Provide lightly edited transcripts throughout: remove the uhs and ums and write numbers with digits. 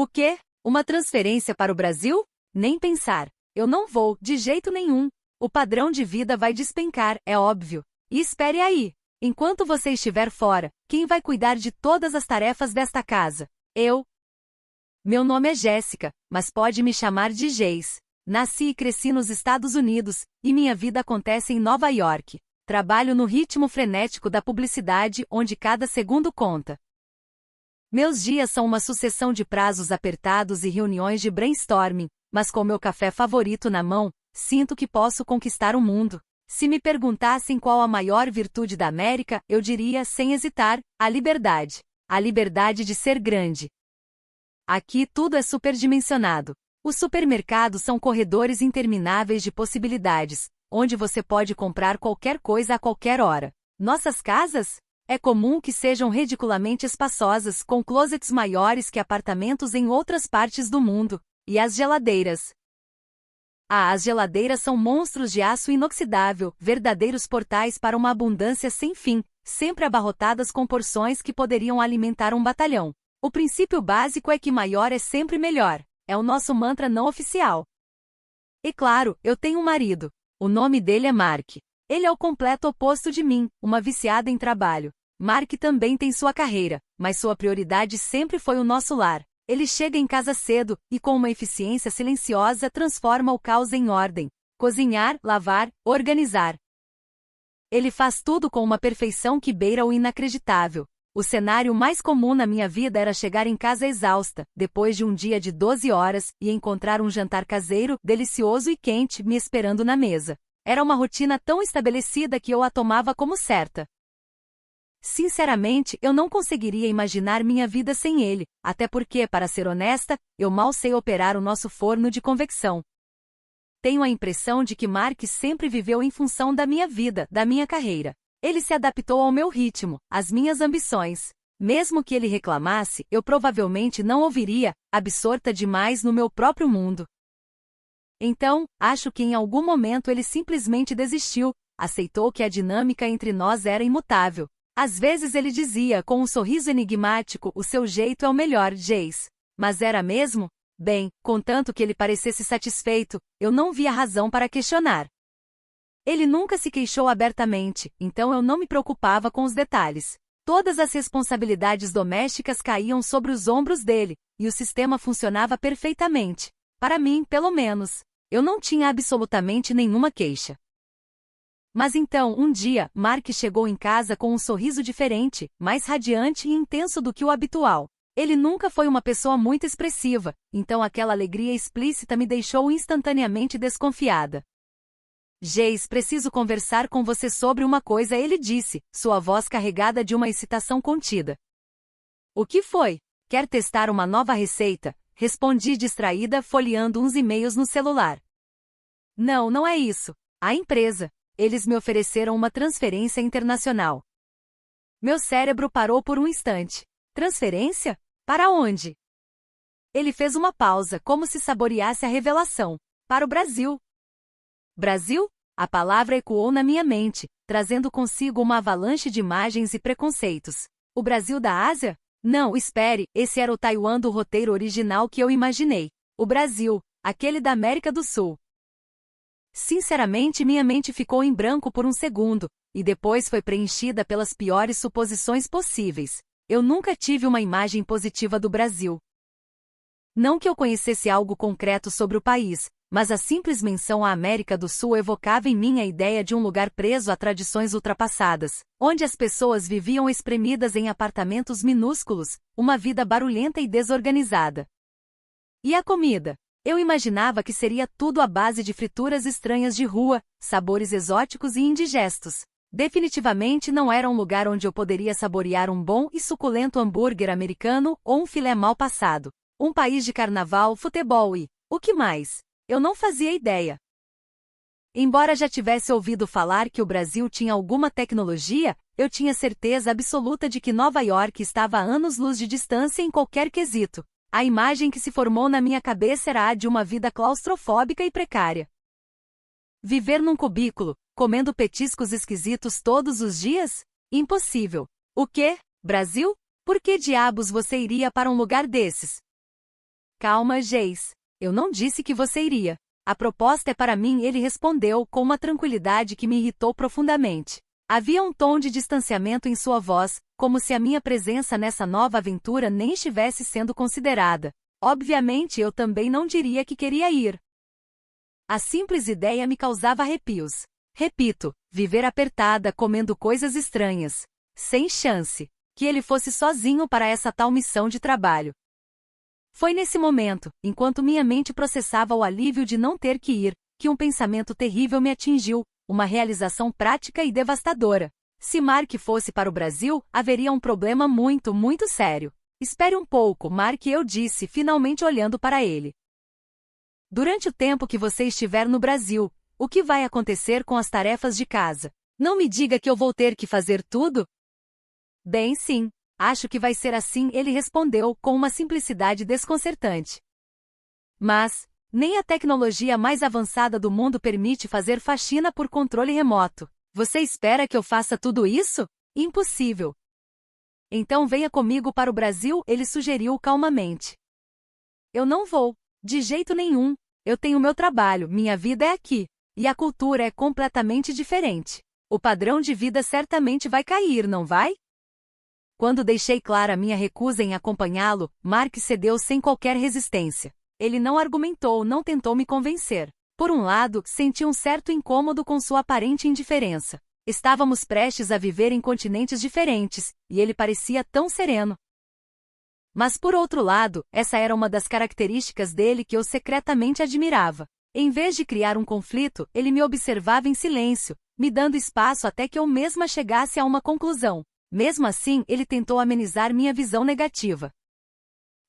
O quê? Uma transferência para o Brasil? Nem pensar. Eu não vou, de jeito nenhum. O padrão de vida vai despencar, é óbvio. E espere aí. Enquanto você estiver fora, quem vai cuidar de todas as tarefas desta casa? Eu. Meu nome é Jéssica, mas pode me chamar de Geis. Nasci e cresci nos Estados Unidos, e minha vida acontece em Nova York. Trabalho no ritmo frenético da publicidade, onde cada segundo conta. Meus dias são uma sucessão de prazos apertados e reuniões de brainstorming, mas com meu café favorito na mão, sinto que posso conquistar o mundo. Se me perguntassem qual a maior virtude da América, eu diria, sem hesitar, a liberdade. A liberdade de ser grande. Aqui tudo é superdimensionado. Os supermercados são corredores intermináveis de possibilidades, onde você pode comprar qualquer coisa a qualquer hora. Nossas casas? É comum que sejam ridiculamente espaçosas, com closets maiores que apartamentos em outras partes do mundo. E as geladeiras? As geladeiras são monstros de aço inoxidável, verdadeiros portais para uma abundância sem fim, sempre abarrotadas com porções que poderiam alimentar um batalhão. O princípio básico é que maior é sempre melhor. É o nosso mantra não oficial. E claro, eu tenho um marido. O nome dele é Mark. Ele é o completo oposto de mim, uma viciada em trabalho. Mark também tem sua carreira, mas sua prioridade sempre foi o nosso lar. Ele chega em casa cedo, e com uma eficiência silenciosa transforma o caos em ordem. Cozinhar, lavar, organizar. Ele faz tudo com uma perfeição que beira o inacreditável. O cenário mais comum na minha vida era chegar em casa exausta, depois de um dia de 12 horas, e encontrar um jantar caseiro, delicioso e quente, me esperando na mesa. Era uma rotina tão estabelecida que eu a tomava como certa. Sinceramente, eu não conseguiria imaginar minha vida sem ele, até porque, para ser honesta, eu mal sei operar o nosso forno de convecção. Tenho a impressão de que Mark sempre viveu em função da minha vida, da minha carreira. Ele se adaptou ao meu ritmo, às minhas ambições. Mesmo que ele reclamasse, eu provavelmente não ouviria, absorta demais no meu próprio mundo. Então, acho que em algum momento ele simplesmente desistiu, aceitou que a dinâmica entre nós era imutável. Às vezes ele dizia com um sorriso enigmático: o seu jeito é o melhor, Jace. Mas era mesmo? Bem, contanto que ele parecesse satisfeito, eu não via razão para questionar. Ele nunca se queixou abertamente, então eu não me preocupava com os detalhes. Todas as responsabilidades domésticas caíam sobre os ombros dele, e o sistema funcionava perfeitamente. Para mim, pelo menos. Eu não tinha absolutamente nenhuma queixa. Mas então, um dia, Mark chegou em casa com um sorriso diferente, mais radiante e intenso do que o habitual. Ele nunca foi uma pessoa muito expressiva, então aquela alegria explícita me deixou instantaneamente desconfiada. Geis, preciso conversar com você sobre uma coisa, ele disse, sua voz carregada de uma excitação contida. O que foi? Quer testar uma nova receita? Respondi distraída, folheando uns e-mails no celular. Não, não é isso. A empresa. Eles me ofereceram uma transferência internacional. Meu cérebro parou por um instante. Transferência? Para onde? Ele fez uma pausa, como se saboreasse a revelação. Para o Brasil. Brasil? A palavra ecoou na minha mente, trazendo consigo uma avalanche de imagens e preconceitos. O Brasil da Ásia? Não, espere, esse era o Taiwan do roteiro original que eu imaginei. O Brasil, aquele da América do Sul. Sinceramente, minha mente ficou em branco por um segundo, e depois foi preenchida pelas piores suposições possíveis. Eu nunca tive uma imagem positiva do Brasil. Não que eu conhecesse algo concreto sobre o país, mas a simples menção à América do Sul evocava em mim a ideia de um lugar preso a tradições ultrapassadas, onde as pessoas viviam espremidas em apartamentos minúsculos, uma vida barulhenta e desorganizada. E a comida? Eu imaginava que seria tudo à base de frituras estranhas de rua, sabores exóticos e indigestos. Definitivamente não era um lugar onde eu poderia saborear um bom e suculento hambúrguer americano ou um filé mal passado. Um país de carnaval, futebol e... o que mais? Eu não fazia ideia. Embora já tivesse ouvido falar que o Brasil tinha alguma tecnologia, eu tinha certeza absoluta de que Nova York estava a anos-luz de distância em qualquer quesito. A imagem que se formou na minha cabeça era a de uma vida claustrofóbica e precária. Viver num cubículo, comendo petiscos esquisitos todos os dias? Impossível. O quê? Brasil? Por que diabos você iria para um lugar desses? Calma, Geis. Eu não disse que você iria. A proposta é para mim, ele respondeu com uma tranquilidade que me irritou profundamente. Havia um tom de distanciamento em sua voz, como se a minha presença nessa nova aventura nem estivesse sendo considerada. Obviamente eu também não diria que queria ir. A simples ideia me causava arrepios. Repito, viver apertada comendo coisas estranhas. Sem chance. Que ele fosse sozinho para essa tal missão de trabalho. Foi nesse momento, enquanto minha mente processava o alívio de não ter que ir, que um pensamento terrível me atingiu, uma realização prática e devastadora. Se Mark fosse para o Brasil, haveria um problema muito, muito sério. Espere um pouco, Mark, eu disse, finalmente olhando para ele. Durante o tempo que você estiver no Brasil, o que vai acontecer com as tarefas de casa? Não me diga que eu vou ter que fazer tudo? Bem, sim. Acho que vai ser assim, ele respondeu com uma simplicidade desconcertante. Mas, nem a tecnologia mais avançada do mundo permite fazer faxina por controle remoto. Você espera que eu faça tudo isso? Impossível. Então venha comigo para o Brasil, ele sugeriu calmamente. Eu não vou. De jeito nenhum. Eu tenho meu trabalho, minha vida é aqui. E a cultura é completamente diferente. O padrão de vida certamente vai cair, não vai? Quando deixei clara minha recusa em acompanhá-lo, Mark cedeu sem qualquer resistência. Ele não argumentou, não tentou me convencer. Por um lado, senti um certo incômodo com sua aparente indiferença. Estávamos prestes a viver em continentes diferentes, e ele parecia tão sereno. Mas por outro lado, essa era uma das características dele que eu secretamente admirava. Em vez de criar um conflito, ele me observava em silêncio, me dando espaço até que eu mesma chegasse a uma conclusão. Mesmo assim, ele tentou amenizar minha visão negativa.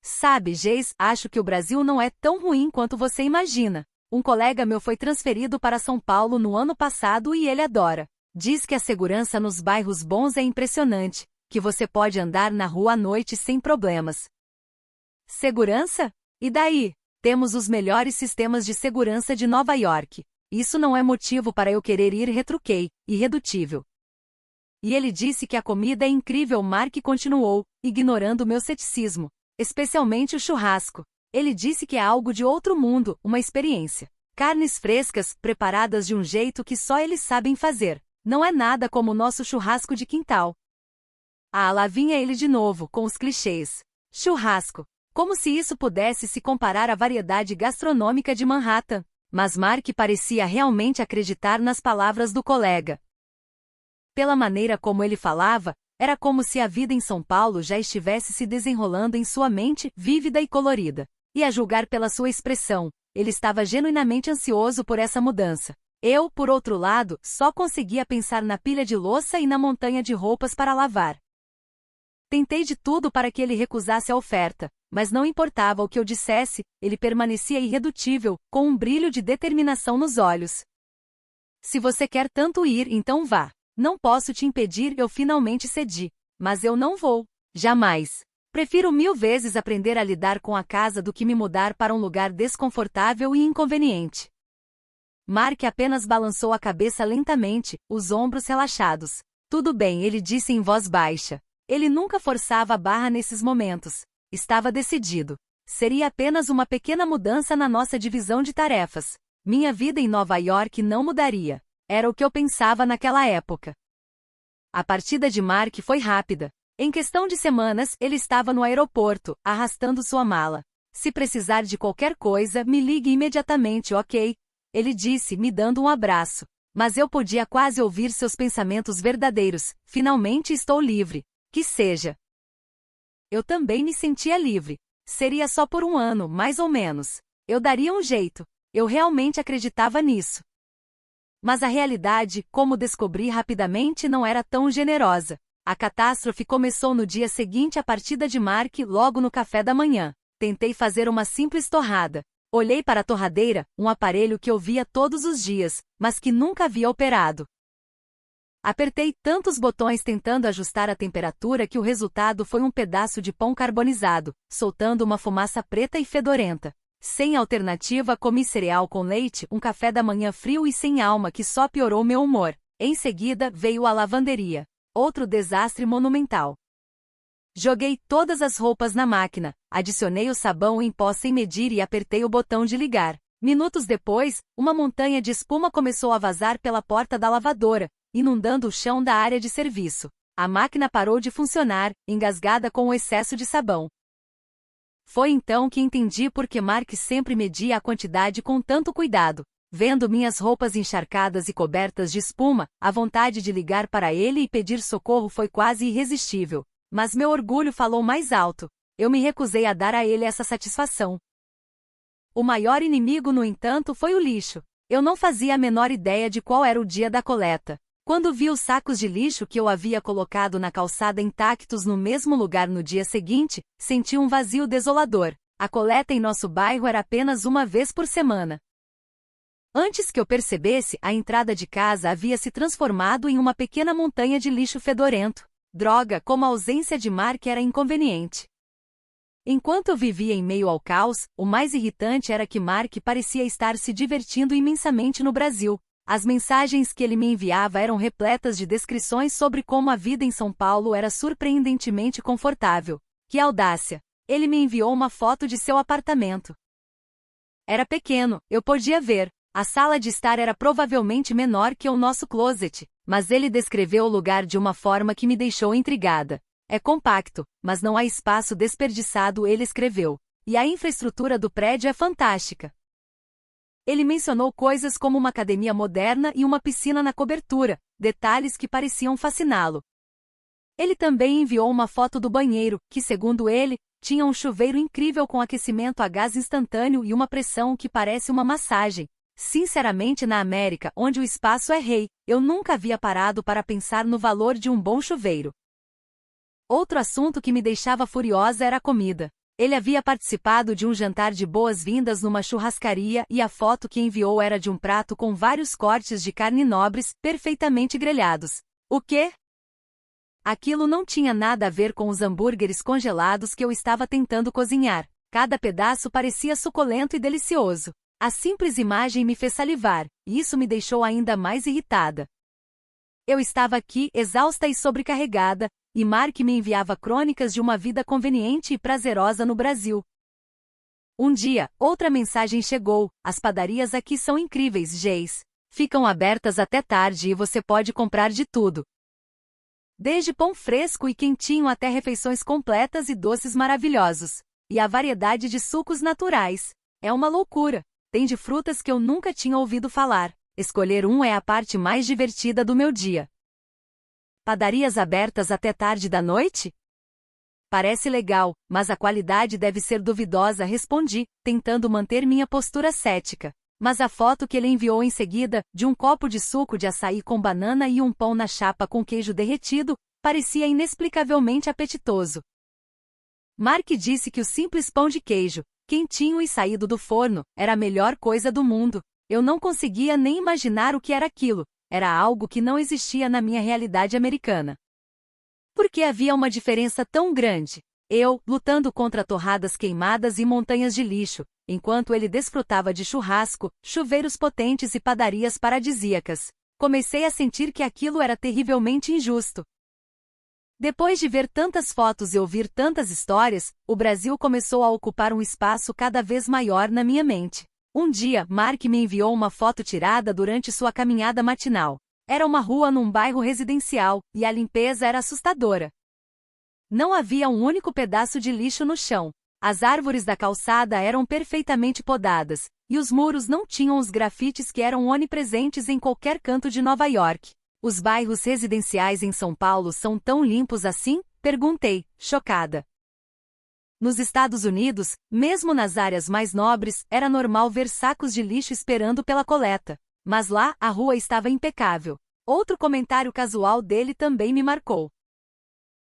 Sabe, Geis, acho que o Brasil não é tão ruim quanto você imagina. Um colega meu foi transferido para São Paulo no ano passado e ele adora. Diz que a segurança nos bairros bons é impressionante, que você pode andar na rua à noite sem problemas. Segurança? E daí? Temos os melhores sistemas de segurança de Nova York. Isso não é motivo para eu querer ir, retruquei, irredutível. E ele disse que a comida é incrível, Mark continuou, ignorando meu ceticismo. Especialmente o churrasco. Ele disse que é algo de outro mundo, uma experiência. Carnes frescas, preparadas de um jeito que só eles sabem fazer. Não é nada como o nosso churrasco de quintal. Ah, lá vinha ele de novo, com os clichês. Churrasco. Como se isso pudesse se comparar à variedade gastronômica de Manhattan. Mas Mark parecia realmente acreditar nas palavras do colega. Pela maneira como ele falava, era como se a vida em São Paulo já estivesse se desenrolando em sua mente, vívida e colorida. E a julgar pela sua expressão, ele estava genuinamente ansioso por essa mudança. Eu, por outro lado, só conseguia pensar na pilha de louça e na montanha de roupas para lavar. Tentei de tudo para que ele recusasse a oferta, mas não importava o que eu dissesse, ele permanecia irredutível, com um brilho de determinação nos olhos. Se você quer tanto ir, então vá. Não posso te impedir, eu finalmente cedi. Mas eu não vou. Jamais. Prefiro 1000 vezes aprender a lidar com a casa do que me mudar para um lugar desconfortável e inconveniente. Mark apenas balançou a cabeça lentamente, os ombros relaxados. Tudo bem, ele disse em voz baixa. Ele nunca forçava a barra nesses momentos. Estava decidido. Seria apenas uma pequena mudança na nossa divisão de tarefas. Minha vida em Nova York não mudaria. Era o que eu pensava naquela época. A partida de Mark foi rápida. Em questão de semanas, ele estava no aeroporto, arrastando sua mala. Se precisar de qualquer coisa, me ligue imediatamente, ok? Ele disse, me dando um abraço. Mas eu podia quase ouvir seus pensamentos verdadeiros. Finalmente estou livre. Que seja. Eu também me sentia livre. Seria só por um ano, mais ou menos. Eu daria um jeito. Eu realmente acreditava nisso. Mas a realidade, como descobri rapidamente, não era tão generosa. A catástrofe começou no dia seguinte à partida de Mark, logo no café da manhã. Tentei fazer uma simples torrada. Olhei para a torradeira, um aparelho que eu via todos os dias, mas que nunca havia operado. Apertei tantos botões tentando ajustar a temperatura que o resultado foi um pedaço de pão carbonizado, soltando uma fumaça preta e fedorenta. Sem alternativa, comi cereal com leite, um café da manhã frio e sem alma que só piorou meu humor. Em seguida, veio a lavanderia. Outro desastre monumental. Joguei todas as roupas na máquina, Adicionei o sabão em pó sem medir e apertei o botão de ligar. Minutos depois, uma montanha de espuma começou a vazar pela porta da lavadora, inundando o chão da área de serviço. A máquina parou de funcionar, engasgada com o excesso de sabão. Foi então que entendi por que Mark sempre media a quantidade com tanto cuidado. Vendo minhas roupas encharcadas e cobertas de espuma, a vontade de ligar para ele e pedir socorro foi quase irresistível. Mas meu orgulho falou mais alto. Eu me recusei a dar a ele essa satisfação. O maior inimigo, no entanto, foi o lixo. Eu não fazia a menor ideia de qual era o dia da coleta. Quando vi os sacos de lixo que eu havia colocado na calçada intactos no mesmo lugar no dia seguinte, senti um vazio desolador. A coleta em nosso bairro era apenas uma vez por semana. Antes que eu percebesse, a entrada de casa havia se transformado em uma pequena montanha de lixo fedorento. Droga, como a ausência de Mark era inconveniente. Enquanto eu vivia em meio ao caos, o mais irritante era que Mark parecia estar se divertindo imensamente no Brasil. As mensagens que ele me enviava eram repletas de descrições sobre como a vida em São Paulo era surpreendentemente confortável. Que audácia! Ele me enviou uma foto de seu apartamento. Era pequeno, eu podia ver. A sala de estar era provavelmente menor que o nosso closet, mas ele descreveu o lugar de uma forma que me deixou intrigada. É compacto, mas não há espaço desperdiçado, ele escreveu. E a infraestrutura do prédio é fantástica. Ele mencionou coisas como uma academia moderna e uma piscina na cobertura, detalhes que pareciam fasciná-lo. Ele também enviou uma foto do banheiro, que, segundo ele, tinha um chuveiro incrível com aquecimento a gás instantâneo e uma pressão que parece uma massagem. Sinceramente, na América, onde o espaço é rei, eu nunca havia parado para pensar no valor de um bom chuveiro. Outro assunto que me deixava furiosa era a comida. Ele havia participado de um jantar de boas-vindas numa churrascaria e a foto que enviou era de um prato com vários cortes de carne nobres, perfeitamente grelhados. O quê? Aquilo não tinha nada a ver com os hambúrgueres congelados que eu estava tentando cozinhar. Cada pedaço parecia suculento e delicioso. A simples imagem me fez salivar, e isso me deixou ainda mais irritada. Eu estava aqui, exausta e sobrecarregada, e Mark me enviava crônicas de uma vida conveniente e prazerosa no Brasil. Um dia, outra mensagem chegou: as padarias aqui são incríveis, Jace. Ficam abertas até tarde e você pode comprar de tudo. Desde pão fresco e quentinho até refeições completas e doces maravilhosos. E a variedade de sucos naturais. É uma loucura. Tem de frutas que eu nunca tinha ouvido falar. Escolher um é a parte mais divertida do meu dia. Padarias abertas até tarde da noite? Parece legal, mas a qualidade deve ser duvidosa, respondi, tentando manter minha postura cética. Mas a foto que ele enviou em seguida, de um copo de suco de açaí com banana e um pão na chapa com queijo derretido, parecia inexplicavelmente apetitoso. Mark disse que o simples pão de queijo, quentinho e saído do forno, era a melhor coisa do mundo. Eu não conseguia nem imaginar o que era aquilo. Era algo que não existia na minha realidade americana. Por que havia uma diferença tão grande? Eu, lutando contra torradas queimadas e montanhas de lixo, enquanto ele desfrutava de churrasco, chuveiros potentes e padarias paradisíacas. Comecei a sentir que aquilo era terrivelmente injusto. Depois de ver tantas fotos e ouvir tantas histórias, o Brasil começou a ocupar um espaço cada vez maior na minha mente. Um dia, Mark me enviou uma foto tirada durante sua caminhada matinal. Era uma rua num bairro residencial, e a limpeza era assustadora. Não havia um único pedaço de lixo no chão. As árvores da calçada eram perfeitamente podadas, e os muros não tinham os grafites que eram onipresentes em qualquer canto de Nova York. Os bairros residenciais em São Paulo são tão limpos assim? Perguntei, chocada. Nos Estados Unidos, mesmo nas áreas mais nobres, era normal ver sacos de lixo esperando pela coleta. Mas lá, a rua estava impecável. Outro comentário casual dele também me marcou.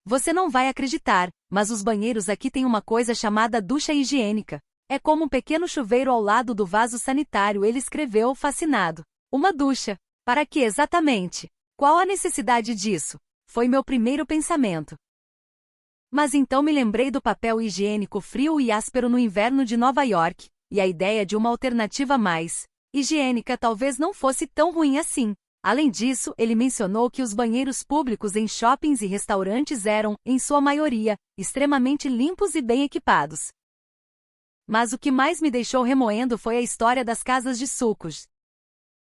Você não vai acreditar, mas os banheiros aqui têm uma coisa chamada ducha higiênica. É como um pequeno chuveiro ao lado do vaso sanitário, ele escreveu, fascinado. Uma ducha. Para que exatamente? Qual a necessidade disso? Foi meu primeiro pensamento. Mas então me lembrei do papel higiênico frio e áspero no inverno de Nova York, e a ideia de uma alternativa mais higiênica talvez não fosse tão ruim assim. Além disso, ele mencionou que os banheiros públicos em shoppings e restaurantes eram, em sua maioria, extremamente limpos e bem equipados. Mas o que mais me deixou remoendo foi a história das casas de sucos.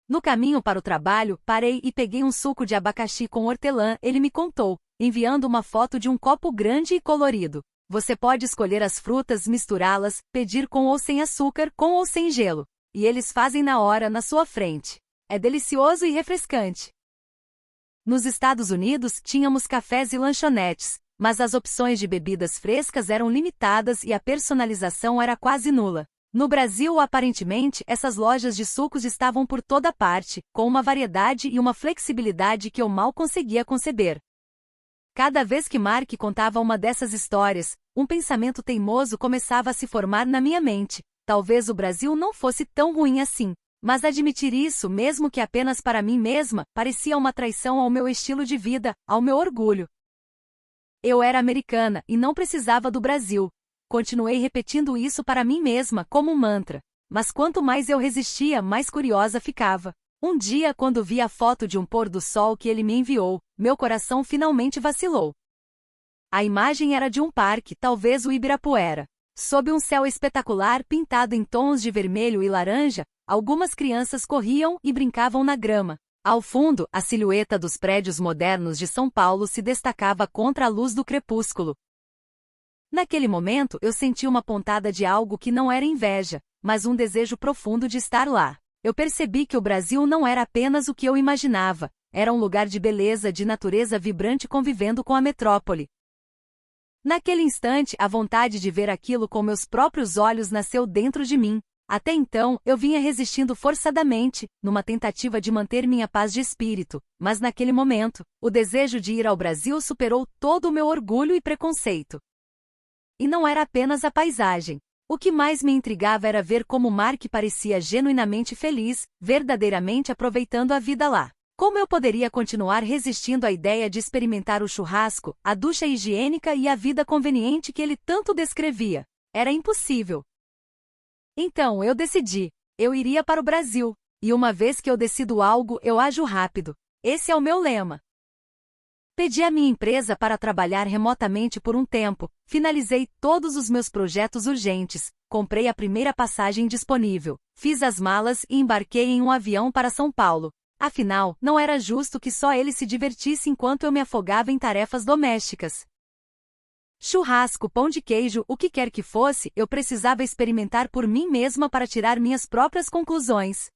No caminho para o trabalho, parei e peguei um suco de abacaxi com hortelã, ele me contou, enviando uma foto de um copo grande e colorido. Você pode escolher as frutas, misturá-las, pedir com ou sem açúcar, com ou sem gelo. E eles fazem na hora, na sua frente. É delicioso e refrescante. Nos Estados Unidos, tínhamos cafés e lanchonetes, mas as opções de bebidas frescas eram limitadas e a personalização era quase nula. No Brasil, aparentemente, essas lojas de sucos estavam por toda parte, com uma variedade e uma flexibilidade que eu mal conseguia conceber. Cada vez que Mark contava uma dessas histórias, um pensamento teimoso começava a se formar na minha mente. Talvez o Brasil não fosse tão ruim assim. Mas admitir isso, mesmo que apenas para mim mesma, parecia uma traição ao meu estilo de vida, ao meu orgulho. Eu era americana e não precisava do Brasil. Continuei repetindo isso para mim mesma como um mantra. Mas quanto mais eu resistia, mais curiosa ficava. Um dia, quando vi a foto de um pôr do sol que ele me enviou, meu coração finalmente vacilou. A imagem era de um parque, talvez o Ibirapuera. Sob um céu espetacular pintado em tons de vermelho e laranja, algumas crianças corriam e brincavam na grama. Ao fundo, a silhueta dos prédios modernos de São Paulo se destacava contra a luz do crepúsculo. Naquele momento, eu senti uma pontada de algo que não era inveja, mas um desejo profundo de estar lá. Eu percebi que o Brasil não era apenas o que eu imaginava, era um lugar de beleza, de natureza vibrante convivendo com a metrópole. Naquele instante, a vontade de ver aquilo com meus próprios olhos nasceu dentro de mim. Até então, eu vinha resistindo forçadamente, numa tentativa de manter minha paz de espírito, mas naquele momento, o desejo de ir ao Brasil superou todo o meu orgulho e preconceito. E não era apenas a paisagem. O que mais me intrigava era ver como Mark parecia genuinamente feliz, verdadeiramente aproveitando a vida lá. Como eu poderia continuar resistindo à ideia de experimentar o churrasco, a ducha higiênica e a vida conveniente que ele tanto descrevia? Era impossível. Então eu decidi, eu iria para o Brasil, e uma vez que eu decido algo, eu ajo rápido. Esse é o meu lema. Pedi à minha empresa para trabalhar remotamente por um tempo, finalizei todos os meus projetos urgentes, comprei a primeira passagem disponível, fiz as malas e embarquei em um avião para São Paulo. Afinal, não era justo que só ele se divertisse enquanto eu me afogava em tarefas domésticas. Churrasco, pão de queijo, o que quer que fosse, eu precisava experimentar por mim mesma para tirar minhas próprias conclusões.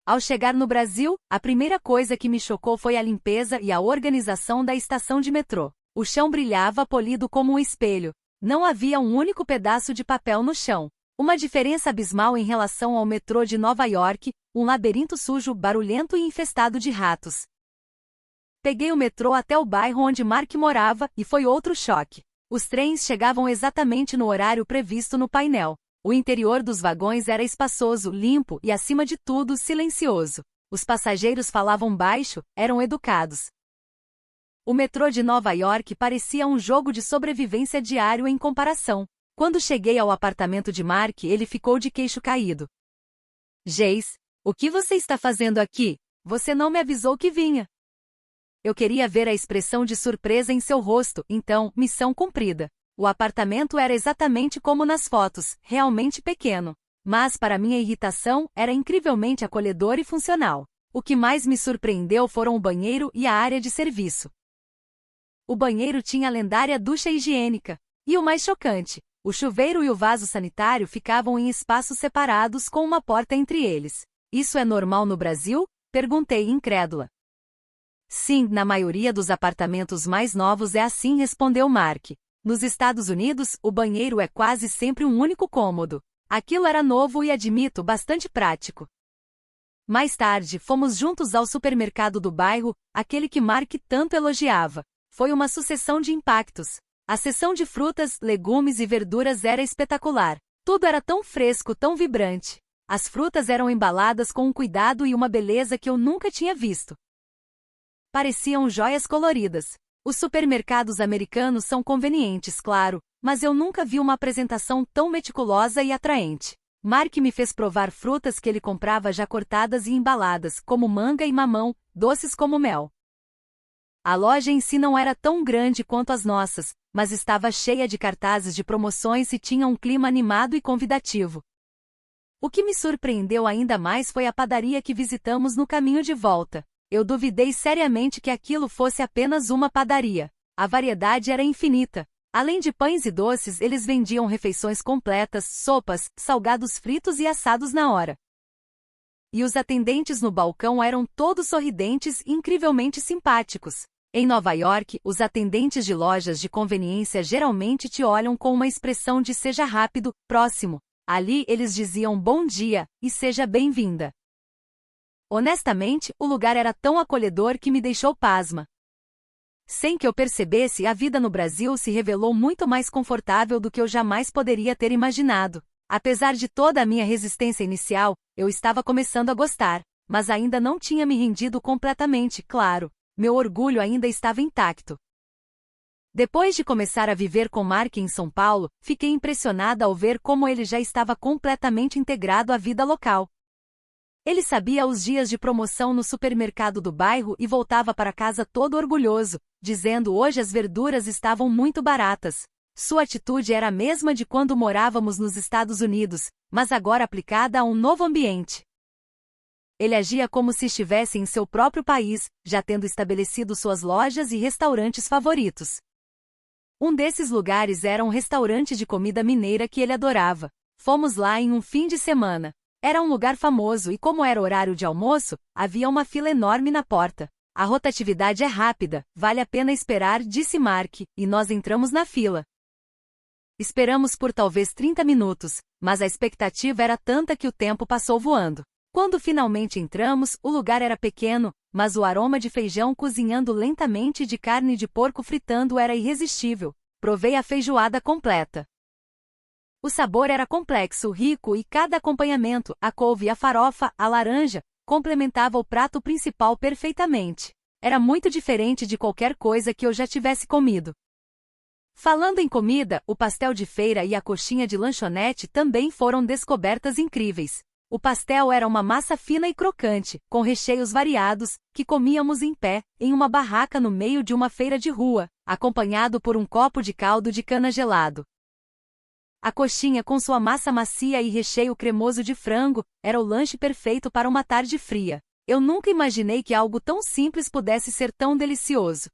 Ao chegar no Brasil, a primeira coisa que me chocou foi a limpeza e a organização da estação de metrô. O chão brilhava polido como um espelho. Não havia um único pedaço de papel no chão. Uma diferença abismal em relação ao metrô de Nova York, um labirinto sujo, barulhento e infestado de ratos. Peguei o metrô até o bairro onde Mark morava, e foi outro choque. Os trens chegavam exatamente no horário previsto no painel. O interior dos vagões era espaçoso, limpo e, acima de tudo, silencioso. Os passageiros falavam baixo, eram educados. O metrô de Nova York parecia um jogo de sobrevivência diário em comparação. Quando cheguei ao apartamento de Mark, ele ficou de queixo caído. Jace, o que você está fazendo aqui? Você não me avisou que vinha. Eu queria ver a expressão de surpresa em seu rosto, então, missão cumprida. O apartamento era exatamente como nas fotos, realmente pequeno. Mas, para minha irritação, era incrivelmente acolhedor e funcional. O que mais me surpreendeu foram o banheiro e a área de serviço. O banheiro tinha a lendária ducha higiênica. E o mais chocante, o chuveiro e o vaso sanitário ficavam em espaços separados com uma porta entre eles. Isso é normal no Brasil? Perguntei incrédula. Sim, na maioria dos apartamentos mais novos é assim, respondeu Mark. Nos Estados Unidos, o banheiro é quase sempre um único cômodo. Aquilo era novo e, admito, bastante prático. Mais tarde, fomos juntos ao supermercado do bairro, aquele que Mark tanto elogiava. Foi uma sucessão de impactos. A seção de frutas, legumes e verduras era espetacular. Tudo era tão fresco, tão vibrante. As frutas eram embaladas com um cuidado e uma beleza que eu nunca tinha visto. Pareciam joias coloridas. Os supermercados americanos são convenientes, claro, mas eu nunca vi uma apresentação tão meticulosa e atraente. Mark me fez provar frutas que ele comprava já cortadas e embaladas, como manga e mamão, doces como mel. A loja em si não era tão grande quanto as nossas, mas estava cheia de cartazes de promoções e tinha um clima animado e convidativo. O que me surpreendeu ainda mais foi a padaria que visitamos no caminho de volta. Eu duvidei seriamente que aquilo fosse apenas uma padaria. A variedade era infinita. Além de pães e doces, eles vendiam refeições completas, sopas, salgados fritos e assados na hora. E os atendentes no balcão eram todos sorridentes e incrivelmente simpáticos. Em Nova York, os atendentes de lojas de conveniência geralmente te olham com uma expressão de seja rápido, próximo. Ali eles diziam bom dia e seja bem-vinda. Honestamente, o lugar era tão acolhedor que me deixou pasma. Sem que eu percebesse, a vida no Brasil se revelou muito mais confortável do que eu jamais poderia ter imaginado. Apesar de toda a minha resistência inicial, eu estava começando a gostar, mas ainda não tinha me rendido completamente, claro. Meu orgulho ainda estava intacto. Depois de começar a viver com Mark em São Paulo, fiquei impressionada ao ver como ele já estava completamente integrado à vida local. Ele sabia os dias de promoção no supermercado do bairro e voltava para casa todo orgulhoso, dizendo hoje as verduras estavam muito baratas. Sua atitude era a mesma de quando morávamos nos Estados Unidos, mas agora aplicada a um novo ambiente. Ele agia como se estivesse em seu próprio país, já tendo estabelecido suas lojas e restaurantes favoritos. Um desses lugares era um restaurante de comida mineira que ele adorava. Fomos lá em um fim de semana. Era um lugar famoso e como era horário de almoço, havia uma fila enorme na porta. A rotatividade é rápida, vale a pena esperar, disse Mark, e nós entramos na fila. Esperamos por talvez 30 minutos, mas a expectativa era tanta que o tempo passou voando. Quando finalmente entramos, o lugar era pequeno, mas o aroma de feijão cozinhando lentamente e de carne de porco fritando era irresistível. Provei a feijoada completa. O sabor era complexo, rico e cada acompanhamento, a couve, a farofa, a laranja, complementava o prato principal perfeitamente. Era muito diferente de qualquer coisa que eu já tivesse comido. Falando em comida, o pastel de feira e a coxinha de lanchonete também foram descobertas incríveis. O pastel era uma massa fina e crocante, com recheios variados, que comíamos em pé, em uma barraca no meio de uma feira de rua, acompanhado por um copo de caldo de cana gelado. A coxinha com sua massa macia e recheio cremoso de frango, era o lanche perfeito para uma tarde fria. Eu nunca imaginei que algo tão simples pudesse ser tão delicioso.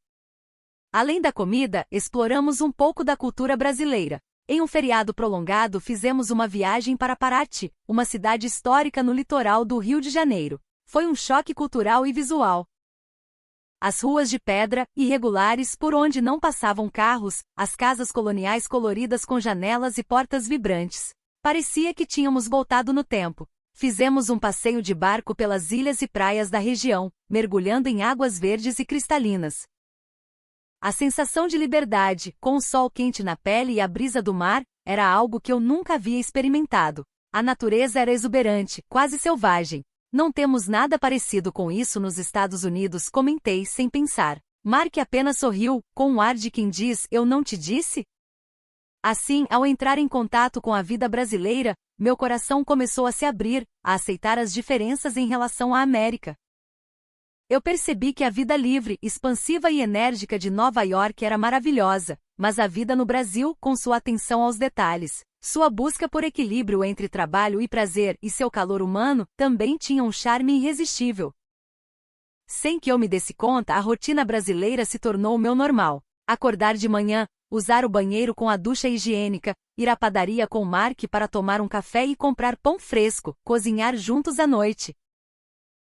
Além da comida, exploramos um pouco da cultura brasileira. Em um feriado prolongado fizemos uma viagem para Paraty, uma cidade histórica no litoral do Rio de Janeiro. Foi um choque cultural e visual. As ruas de pedra, irregulares por onde não passavam carros, as casas coloniais coloridas com janelas e portas vibrantes. Parecia que tínhamos voltado no tempo. Fizemos um passeio de barco pelas ilhas e praias da região, mergulhando em águas verdes e cristalinas. A sensação de liberdade, com o sol quente na pele e a brisa do mar, era algo que eu nunca havia experimentado. A natureza era exuberante, quase selvagem. Não temos nada parecido com isso nos Estados Unidos, comentei sem pensar. Mark apenas sorriu, com um ar de quem diz, eu não te disse? Assim, ao entrar em contato com a vida brasileira, meu coração começou a se abrir, a aceitar as diferenças em relação à América. Eu percebi que a vida livre, expansiva e enérgica de Nova York era maravilhosa, mas a vida no Brasil, com sua atenção aos detalhes, sua busca por equilíbrio entre trabalho e prazer e seu calor humano, também tinha um charme irresistível. Sem que eu me desse conta, a rotina brasileira se tornou o meu normal. Acordar de manhã, usar o banheiro com a ducha higiênica, ir à padaria com Mark para tomar um café e comprar pão fresco, cozinhar juntos à noite.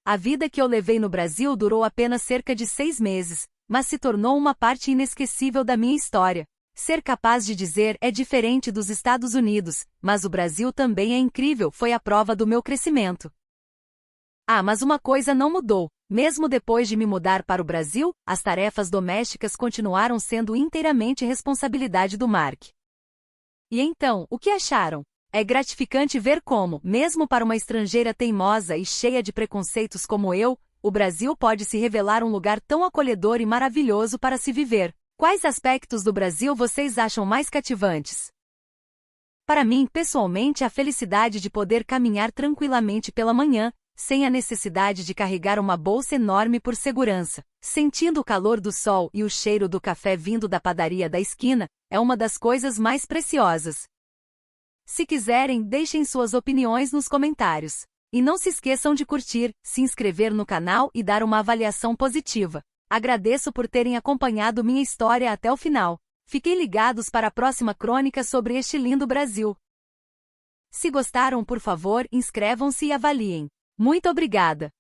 A vida que eu levei no Brasil durou apenas cerca de 6 meses, mas se tornou uma parte inesquecível da minha história. Ser capaz de dizer é diferente dos Estados Unidos, mas o Brasil também é incrível, foi a prova do meu crescimento. Ah, mas uma coisa não mudou. Mesmo depois de me mudar para o Brasil, as tarefas domésticas continuaram sendo inteiramente responsabilidade do Mark. E então, o que acharam? É gratificante ver como, mesmo para uma estrangeira teimosa e cheia de preconceitos como eu, o Brasil pode se revelar um lugar tão acolhedor e maravilhoso para se viver. Quais aspectos do Brasil vocês acham mais cativantes? Para mim, pessoalmente, a felicidade de poder caminhar tranquilamente pela manhã, sem a necessidade de carregar uma bolsa enorme por segurança. Sentindo o calor do sol e o cheiro do café vindo da padaria da esquina, é uma das coisas mais preciosas. Se quiserem, deixem suas opiniões nos comentários. E não se esqueçam de curtir, se inscrever no canal e dar uma avaliação positiva. Agradeço por terem acompanhado minha história até o final. Fiquem ligados para a próxima crônica sobre este lindo Brasil. Se gostaram, por favor, inscrevam-se e avaliem. Muito obrigada!